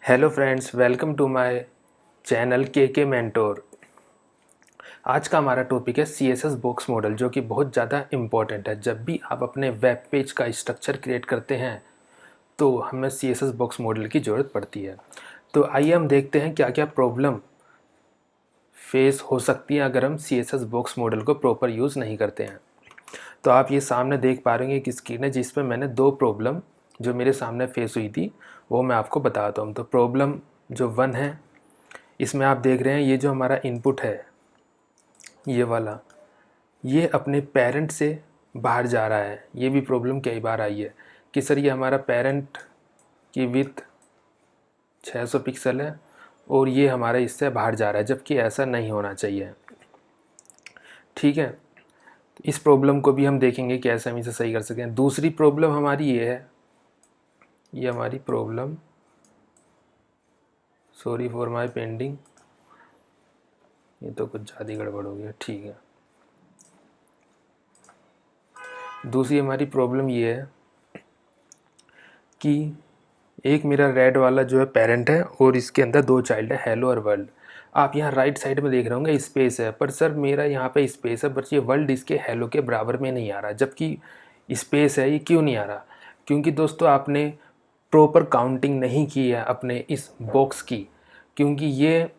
Hello friends, welcome to my channel k mentor. आज का हमारा टॉपिक है CSS बॉक्स मॉडल, जो कि बहुत ज़्यादा इम्पॉर्टेंट है। जब भी आप अपने वेब पेज का स्ट्रक्चर क्रिएट करते हैं तो हमें CSS बॉक्स मॉडल की ज़रूरत पड़ती है। तो आइए हम देखते हैं क्या क्या प्रॉब्लम फेस हो सकती है अगर हम CSS बॉक्स मॉडल को प्रॉपर यूज़ नहीं करते हैं। तो आप ये सामने देख पा रहे हैं कि स्क्रीन है जिसमें मैंने दो प्रॉब्लम जो मेरे सामने फेस हुई थी वो मैं आपको बताता हूँ। तो प्रॉब्लम जो 1 है, इसमें आप देख रहे हैं ये जो हमारा इनपुट है ये वाला, ये अपने पेरेंट से बाहर जा रहा है। ये भी प्रॉब्लम कई बार आई है कि सर ये हमारा पेरेंट की विड्थ 600 पिक्सल है और ये हमारा इससे बाहर जा रहा है, जबकि ऐसा नहीं होना चाहिए। ठीक है, इस प्रॉब्लम को भी हम देखेंगे कैसे हम इसे सही कर सकते हैं। दूसरी प्रॉब्लम हमारी ये है, ये हमारी problem, sorry for my pending, ये तो कुछ ज़्यादा गड़बड़ हो गया। ठीक है, दूसरी हमारी प्रॉब्लम ये है कि एक मेरा रेड वाला जो है पेरेंट है और इसके अंदर दो चाइल्ड है, हेलो और वर्ल्ड। आप यहाँ राइट साइड में देख रहे होंगे स्पेस है, पर सर मेरा यहाँ पे स्पेस है, बट ये वर्ल्ड इसके हेलो के बराबर में नहीं आ रहा। जबकि स्पेस है, ये क्यों नहीं आ रहा? क्योंकि दोस्तों आपने प्रॉपर काउंटिंग नहीं की है अपने इस बॉक्स की, क्योंकि ये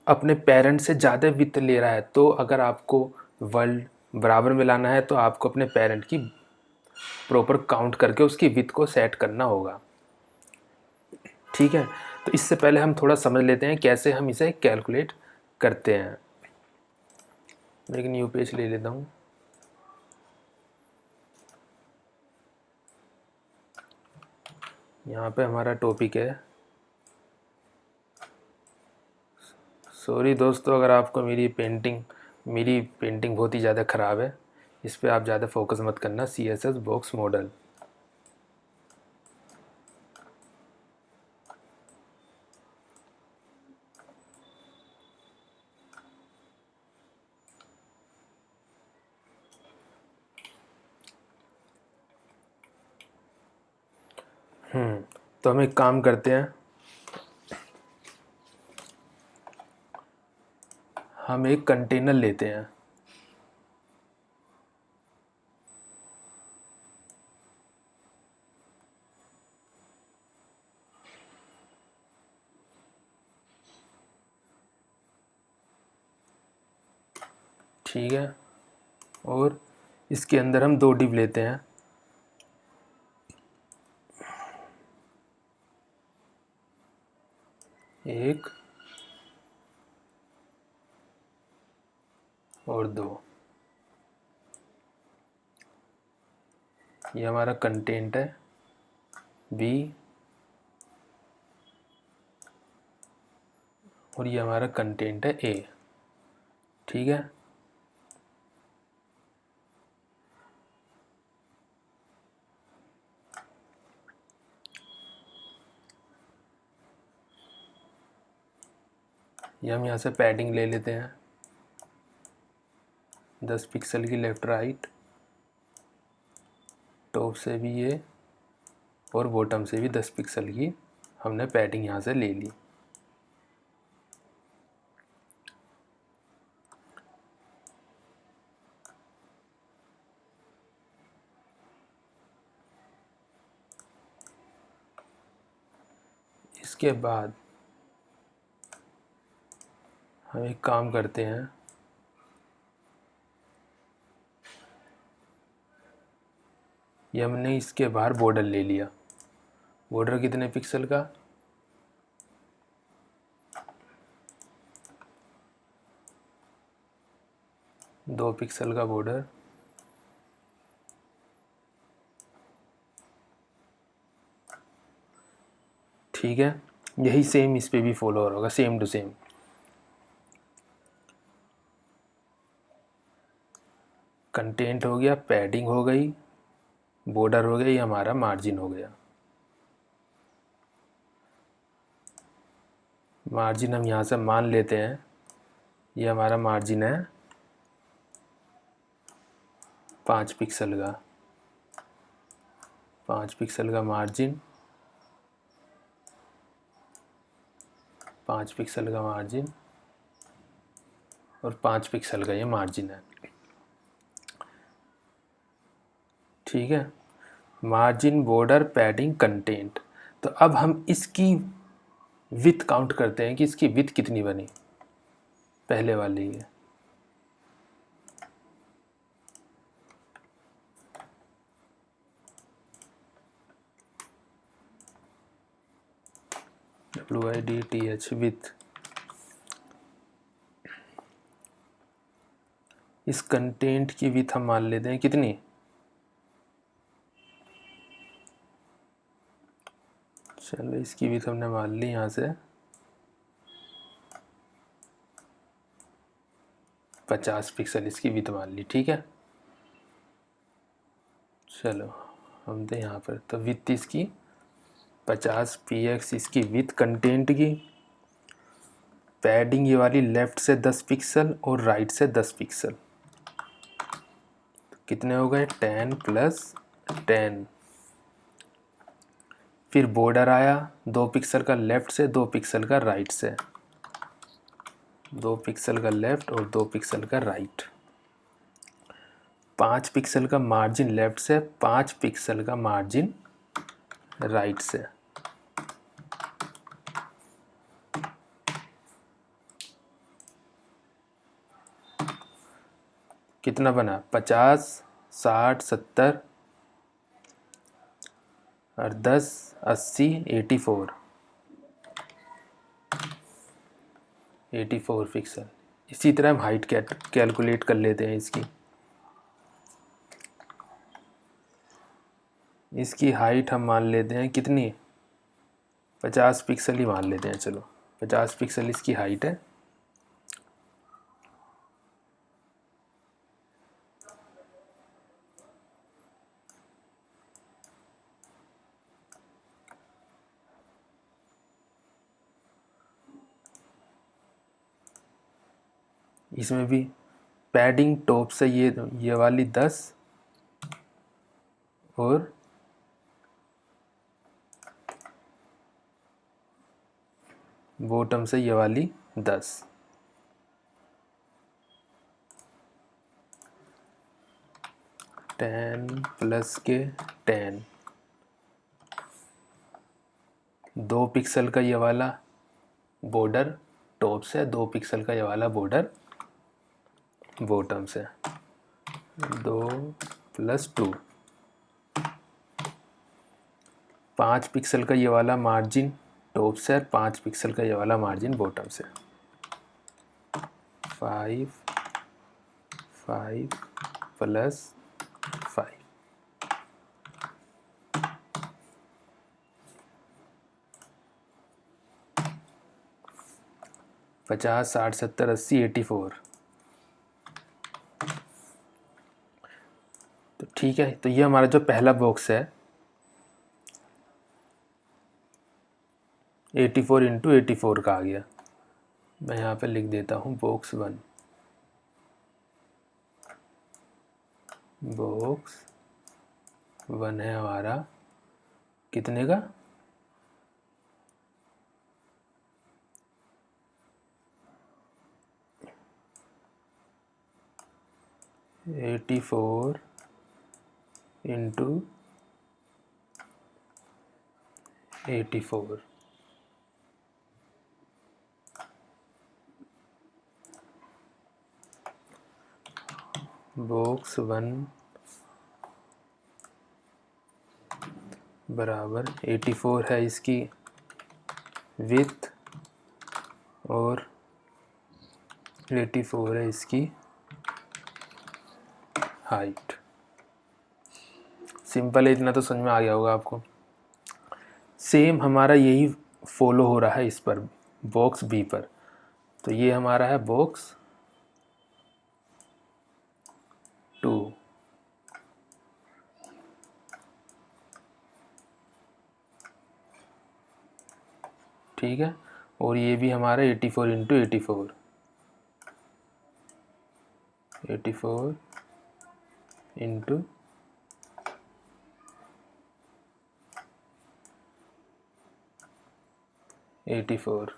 अपने पेरेंट से ज़्यादा वित्त ले रहा है। तो अगर आपको वर्ल्ड बराबर में लाना है तो आपको अपने पेरेंट की प्रॉपर काउंट करके उसकी वित्त को सेट करना होगा। ठीक है, तो इससे पहले हम थोड़ा समझ लेते हैं कैसे हम इसे कैलकुलेट करते हैं। मैं एक न्यू पेज ले लेता हूँ। यहाँ पे हमारा टॉपिक है, सॉरी दोस्तों अगर आपको मेरी पेंटिंग बहुत ही ज़्यादा ख़राब है, इस पर आप ज़्यादा फोकस मत करना। CSS बॉक्स मॉडल, तो हम एक काम करते हैं, हम एक कंटेनर लेते हैं। ठीक है, और इसके अंदर हम दो डिव लेते हैं। एक और दो, ये हमारा कंटेंट है बी और ये हमारा कंटेंट है ए। ठीक है, ये हम यहाँ से पैडिंग ले लेते हैं 10 पिक्सल की लेफ़्ट राइट, टॉप से भी ये और बॉटम से भी 10 पिक्सल की हमने पैडिंग यहाँ से ले ली। इसके बाद हम एक काम करते हैं, ये हमने इसके बाहर बॉर्डर ले लिया। बॉर्डर कितने पिक्सल का? 2 पिक्सल का बॉर्डर। ठीक है, यही सेम इस पे भी फॉलो हो रहा होगा, सेम टू सेम। कंटेंट हो गया, पैडिंग हो गई, बॉर्डर हो गया, ये हमारा मार्जिन हो गया। मार्जिन हम यहाँ से मान लेते हैं, ये हमारा मार्जिन है 5 पिक्सल का। 5 पिक्सल का मार्जिन 5 पिक्सल का मार्जिन और 5 पिक्सल का ये मार्जिन है, ठीक है। Margin, border, padding, content. तो अब हम इसकी विथ काउंट करते हैं कि इसकी विथ कितनी बनी, पहले वाली है। WIDTH with. इस कंटेंट की विथ हम मान लेते हैं कितनी, चलो इसकी विथ हमने मान ली यहाँ से 50 पिक्सल इसकी विथ मान ली, ठीक है। चलो हम दे यहाँ पर, तो विथ इसकी 50 px इसकी विथ कंटेंट की, पैडिंग ये वाली लेफ्ट से 10 पिक्सल और राइट से 10 पिक्सल, तो कितने हो गए 10 + 10। फिर बॉर्डर आया 2 पिक्सल का लेफ्ट से, 2 पिक्सल का राइट से, 2 पिक्सल का लेफ्ट और 2 पिक्सल का राइट। 5 पिक्सल का मार्जिन लेफ्ट से, 5 पिक्सल का मार्जिन राइट से। कितना बना 50, 60, 70 और 10, 80, 84 पिक्सल। इसी तरह हम हाइट कैलकुलेट कर लेते हैं इसकी। इसकी हाइट हम मान लेते हैं कितनी, 50 पिक्सल ही मान लेते हैं, चलो 50 पिक्सल इसकी हाइट है। इसमें भी पैडिंग टॉप से ये वाली 10 और बॉटम से ये वाली 10, 10 + के 10, 2 पिक्सल का ये वाला बॉर्डर टॉप से, 2 पिक्सल का ये वाला बॉर्डर बॉटम से, 2 + 2, 5 पिक्सल का ये वाला मार्जिन टॉप से और 5 पिक्सल का ये वाला मार्जिन बॉटम से, 5 5 + 5। 50, 60, 70, 80, 84। तो ठीक है, तो ये हमारा जो पहला बॉक्स है 84 × 84 का आ गया। मैं यहाँ पे लिख देता हूँ बॉक्स 1। बॉक्स 1 है हमारा कितने का, 84 × 84। बॉक्स 1 बराबर 84 है इसकी विथ और 84 है इसकी हाइट। सिंपल है, इतना तो समझ में आ गया होगा आपको। सेम हमारा यही फॉलो हो रहा है इस पर, बॉक्स बी पर। तो ये हमारा है बॉक्स 2, ठीक है। और ये भी हमारा 84 × 84, 84 × 84।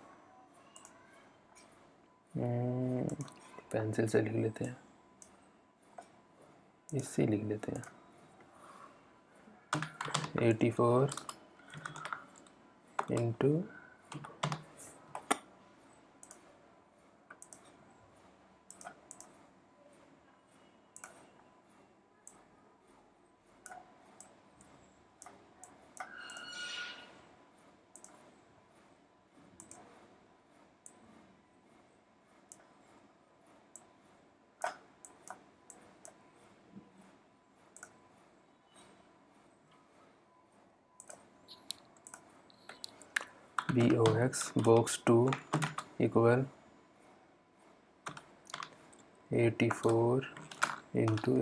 पेंसिल से लिख लेते हैं, इससे लिख लेते हैं 84 into BOX box 2 equal 84 into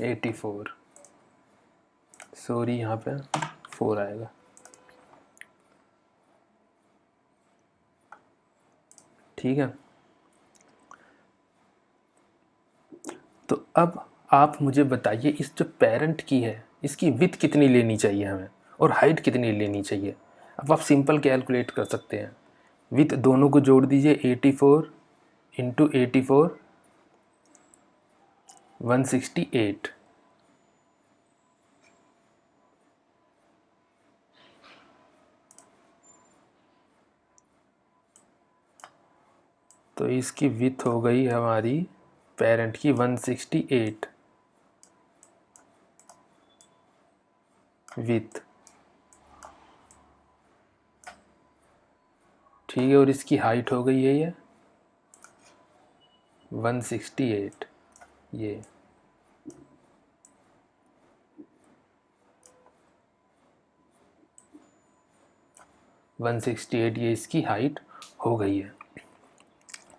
84, sorry यहाँ पे 4 आएगा। ठीक है, तो अब आप मुझे बताइए इस जो पेरेंट की है इसकी विड्थ कितनी लेनी चाहिए हमें और हाइट कितनी लेनी चाहिए। अब आप सिंपल कैलकुलेट कर सकते हैं, विथ दोनों को जोड़ दीजिए 84 इंटू 84 168। तो इसकी विड्थ हो गई हमारी पेरेंट की 168 विथ। ठीक है, और इसकी हाइट हो गई है ये 168, ये 168 ये इसकी हाइट हो गई है।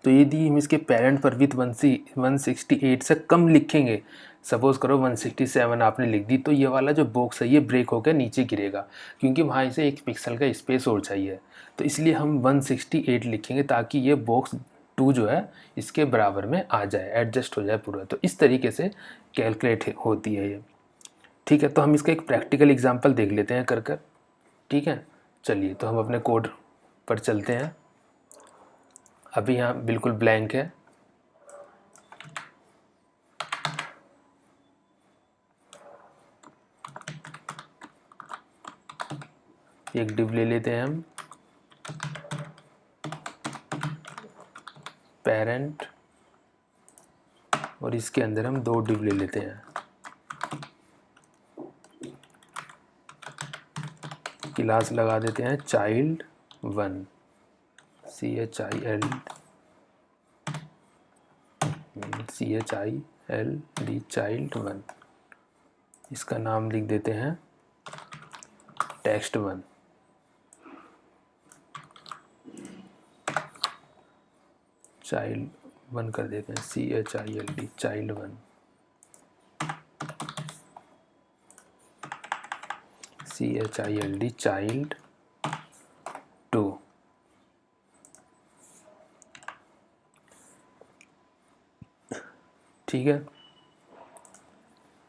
तो यदि हम इसके पेरेंट पर विथ 168 से कम लिखेंगे, सपोज़ करो 167 आपने लिख दी, तो ये वाला जो बॉक्स है ये ब्रेक होकर नीचे गिरेगा, क्योंकि वहाँ इसे 1 पिक्सल का स्पेस और चाहिए। तो इसलिए हम 168 लिखेंगे ताकि ये बॉक्स 2 जो है इसके बराबर में आ जाए, एडजस्ट हो जाए पूरा। तो इस तरीके से कैलकुलेट होती है ये। ठीक है, तो हम इसका एक प्रैक्टिकल एग्जाम्पल देख लेते हैं कर कर। ठीक है, चलिए तो हम अपने कोड पर चलते हैं। अभी यहाँ बिल्कुल ब्लैंक है। एक डिव ले लेते हैं हम, पेरेंट, और इसके अंदर हम 2 डिव ले लेते हैं। क्लास लगा देते हैं child 1, CHILD child 1। इसका नाम लिख देते हैं text1। child 1 कर देते हैं CHILD child 1, CHILD child 2। ठीक है,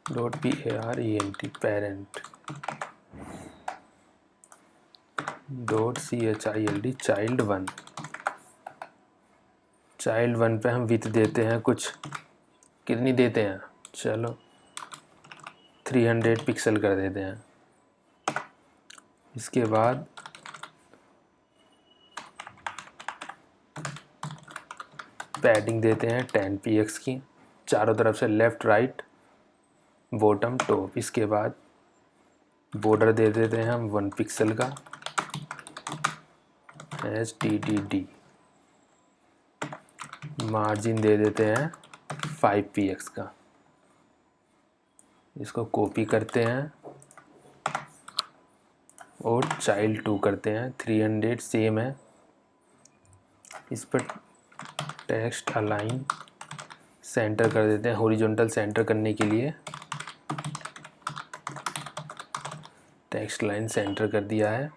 .parent parent .child child 1। Child 1 पे हम विथ देते हैं कुछ, कितनी देते हैं, चलो 300 पिक्सल कर देते हैं। इसके बाद पैडिंग देते हैं 10 px की, चारों तरफ से लेफ़्ट राइट बॉटम टॉप। इसके बाद बॉर्डर दे देते हैं हम 1 पिक्सल का HTTD, मार्जिन दे देते हैं 5 px का। इसको कॉपी करते हैं और चाइल्ड 2 करते हैं, 300 सेम है। इस पर टेक्स्ट अलाइन सेंटर कर देते हैं, हॉरिजॉन्टल सेंटर करने के लिए टेक्स्ट लाइन सेंटर कर दिया है।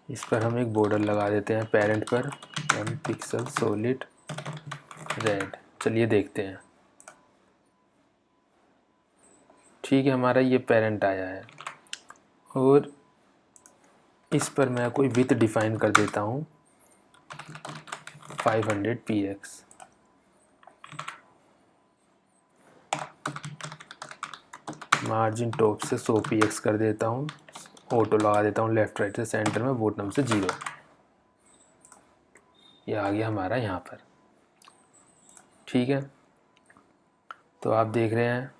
इस पर हम एक बॉर्डर लगा देते हैं पेरेंट पर 1 पिक्सल सॉलिड रेड। चलिए देखते हैं। ठीक है, हमारा ये पेरेंट आया है और इस पर मैं कोई विथ डिफाइन कर देता हूँ 500 px। मार्जिन टॉप से 100 px कर देता हूँ, ऑटो लगा देता हूँ लेफ़्ट राइट से सेंटर में, बॉटम से 0। ये आ गया हमारा यहाँ पर। ठीक है, तो आप देख रहे हैं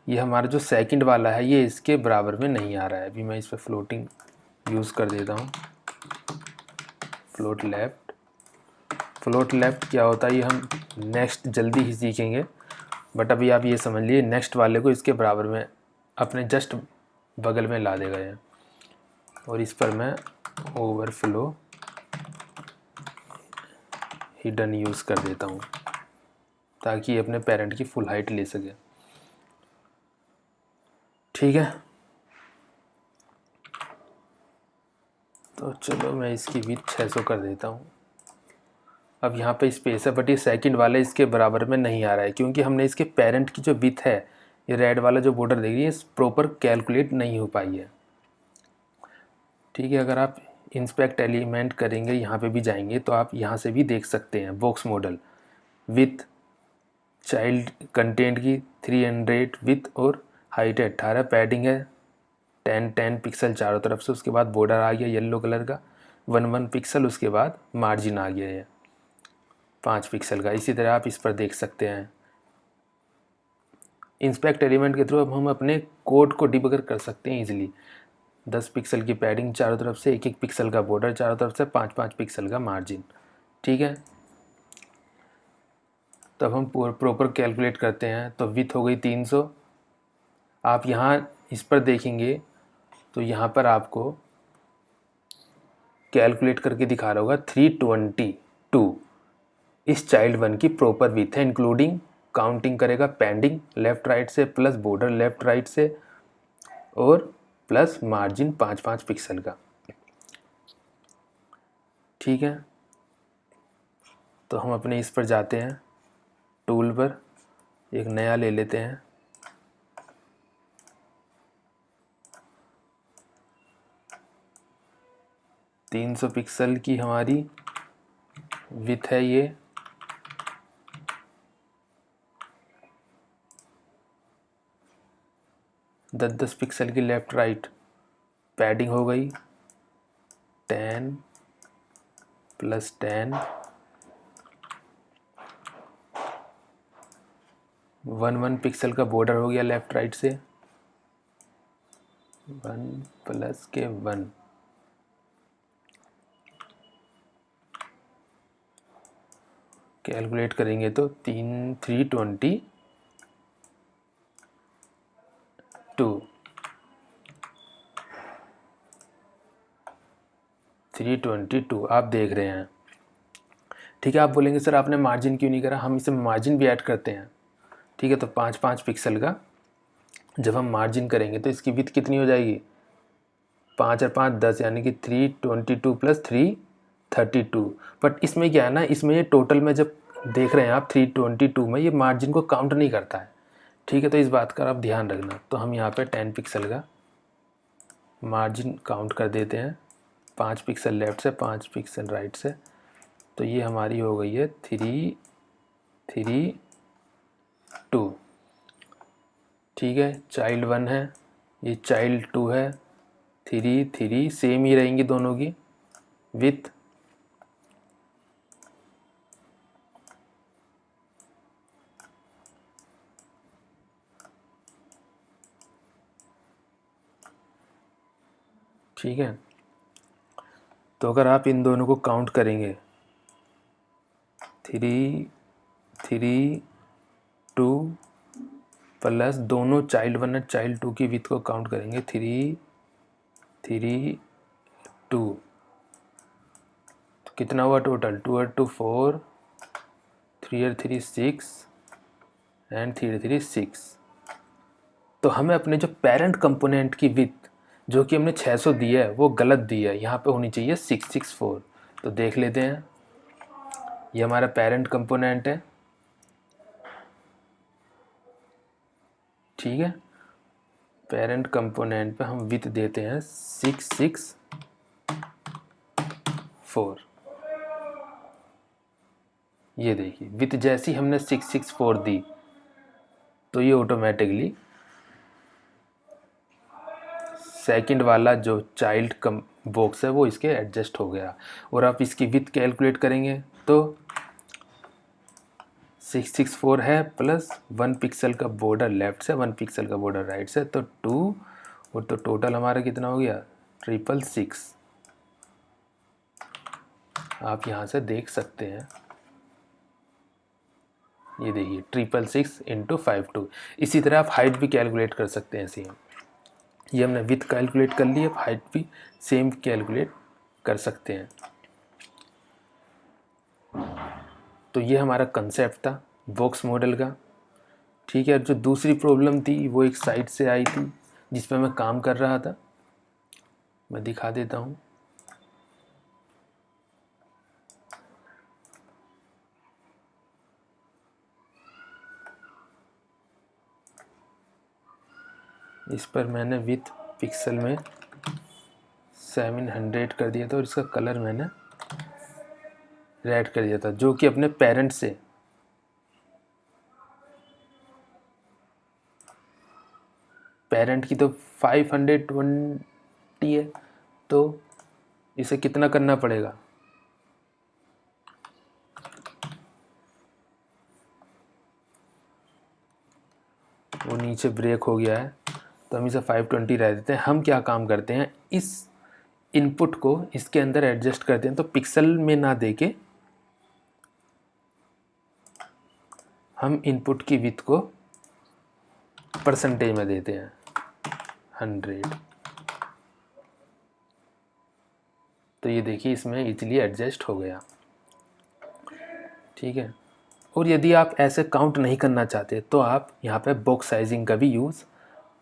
ये हमारा जो सेकंड वाला है ये इसके बराबर में नहीं आ रहा है। अभी मैं इस पर फ्लोटिंग यूज़ कर देता हूँ, फ्लोट लेफ़्ट। फ्लोट लेफ़्ट क्या होता है ये हम नेक्स्ट जल्दी ही सीखेंगे, बट अभी आप ये समझ लीजिए नेक्स्ट वाले को इसके बराबर में अपने जस्ट बगल में ला देगा ये। और इस पर मैं ओवरफ्लो हिडन यूज़ कर देता हूँ ताकि ये अपने पेरेंट की फुल हाइट ले सके। ठीक है, तो चलो मैं इसकी विड्थ 600 कर देता हूँ। अब यहाँ पे स्पेस है बट ये सेकंड वाला इसके बराबर में नहीं आ रहा है क्योंकि हमने इसके पेरेंट की जो विड्थ है, ये रेड वाला जो बॉर्डर देख रही है, प्रॉपर कैलकुलेट नहीं हो पाई है। ठीक है, अगर आप इंस्पेक्ट एलिमेंट करेंगे, यहाँ पे भी जाएंगे तो आप यहाँ से भी देख सकते हैं box model with child content की 300 विथ और हाइट है 18, पैडिंग है 10 पिक्सल चारों तरफ से। उसके बाद बॉर्डर आ गया येलो कलर का 1 पिक्सल, उसके बाद मार्जिन आ गया है 5 पिक्सल का। इसी तरह आप इस पर देख सकते हैं। इंस्पेक्ट एलिमेंट के थ्रू अब हम अपने कोड को डिबगर कर सकते हैं इजीली। 10 पिक्सल की पैडिंग चारों तरफ से, 1 पिक्सल का बॉर्डर चारों तरफ से, 5 पिक्सल का मार्जिन। ठीक है, तब हम प्रॉपर कैलकुलेट करते हैं तो विथ हो गई 300। आप यहाँ इस पर देखेंगे तो यहाँ पर आपको कैलकुलेट करके दिखा रहा होगा 322 इस चाइल्ड 1 की प्रॉपर विथ है, इंक्लूडिंग काउंटिंग करेगा पेंडिंग लेफ़्ट राइट से प्लस बॉर्डर लेफ़्ट राइट से और प्लस मार्जिन 5 पिक्सल का। ठीक है, तो हम अपने इस पर जाते हैं, टूल पर एक नया ले लेते हैं। तीन 300 पिक्सल की हमारी विथ है ये। दस 10 पिक्सल की लेफ़्ट राइट पैडिंग हो गई 10 + 10, 1 पिक्सल का बॉर्डर हो गया लेफ़्ट राइट से 1 + के 1। कैलकुलेट करेंगे तो 322 322 आप देख रहे हैं। ठीक है, आप बोलेंगे सर आपने मार्जिन क्यों नहीं करा, हम इसे मार्जिन भी ऐड करते हैं। ठीक है, तो 5 पिक्सल का जब हम मार्जिन करेंगे तो इसकी विड्थ कितनी हो जाएगी, 5 और 5 10, यानी कि 322 + 332। बट इसमें क्या है ना, इसमें ये टोटल में जब देख रहे हैं आप 322 में ये मार्जिन को काउंट नहीं करता है। ठीक है, तो इस बात का आप ध्यान रखना। तो हम यहाँ पे 10 पिक्सल का मार्जिन काउंट कर देते हैं, 5 पिक्सल लेफ़्ट से 5 पिक्सल राइट से। तो ये हमारी हो गई है 332। ठीक है, चाइल्ड 1 है, ये चाइल्ड 2 है, 3 सेम ही रहेंगी दोनों की विथ। ठीक है, तो अगर आप इन दोनों को काउंट करेंगे 332 प्लस दोनों चाइल्ड 1 और चाइल्ड 2 की विथ को काउंट करेंगे 332, तो कितना हुआ टोटल, 2 और 2 4, 3 और 3 6 एंड 3 और 3 6। तो हमें अपने जो पेरेंट कंपोनेंट की विथ जो कि हमने 600 दिया है वो गलत दिया है, यहाँ पे होनी चाहिए 664। तो देख लेते हैं, ये हमारा पेरेंट कंपोनेंट है। ठीक है, पेरेंट कंपोनेंट पे हम विथ देते हैं 664। ये देखिए विथ जैसी हमने 664 दी तो ये ऑटोमेटिकली सेकंड वाला जो चाइल्ड कम बॉक्स है वो इसके एडजस्ट हो गया। और आप इसकी विथ कैलकुलेट करेंगे तो 664 है प्लस 1 पिक्सल का बॉर्डर लेफ्ट से, 1 पिक्सल का बॉर्डर राइट से, तो 2, और तो टोटल हमारा कितना हो गया 666। आप यहाँ से देख सकते हैं, ये देखिए 666 इंटू 52। इसी तरह आप हाइट भी कैलकुलेट कर सकते हैं सेम। ये हमने विथ कैलकुलेट कर ली, अब हाइट भी सेम कैलकुलेट कर सकते हैं। तो ये हमारा कंसेप्ट था बॉक्स मॉडल का। ठीक है, जो दूसरी प्रॉब्लम थी वो एक साइट से आई थी जिस पर मैं काम कर रहा था, मैं दिखा देता हूँ। इस पर मैंने विथ पिक्सल में 700 कर दिया था और इसका कलर मैंने रेड कर दिया था, जो कि अपने पेरेंट से पेरेंट की तो 520 है, तो इसे कितना करना पड़ेगा, वो नीचे ब्रेक हो गया है तो हम इसे 520 रह देते हैं। हम क्या काम करते हैं, इस इनपुट को इसके अंदर एडजस्ट करते हैं, तो पिक्सल में ना देके हम इनपुट की विड्थ को परसेंटेज में देते हैं 100। तो ये देखिए इसमें इजीली एडजस्ट हो गया। ठीक है, और यदि आप ऐसे काउंट नहीं करना चाहते तो आप यहाँ पे बॉक्स साइजिंग का भी यूज़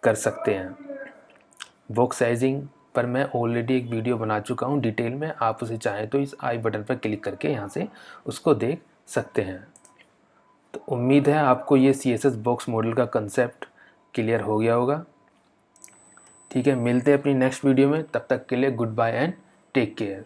कर सकते हैं। बॉक्स साइजिंग पर मैं ऑलरेडी एक वीडियो बना चुका हूँ डिटेल में, आप उसे चाहें तो इस आई बटन पर क्लिक करके यहाँ से उसको देख सकते हैं। तो उम्मीद है आपको ये CSS बॉक्स मॉडल का कंसेप्ट क्लियर हो गया होगा। ठीक है, मिलते हैं अपनी नेक्स्ट वीडियो में, तब तक के लिए good bye and take care.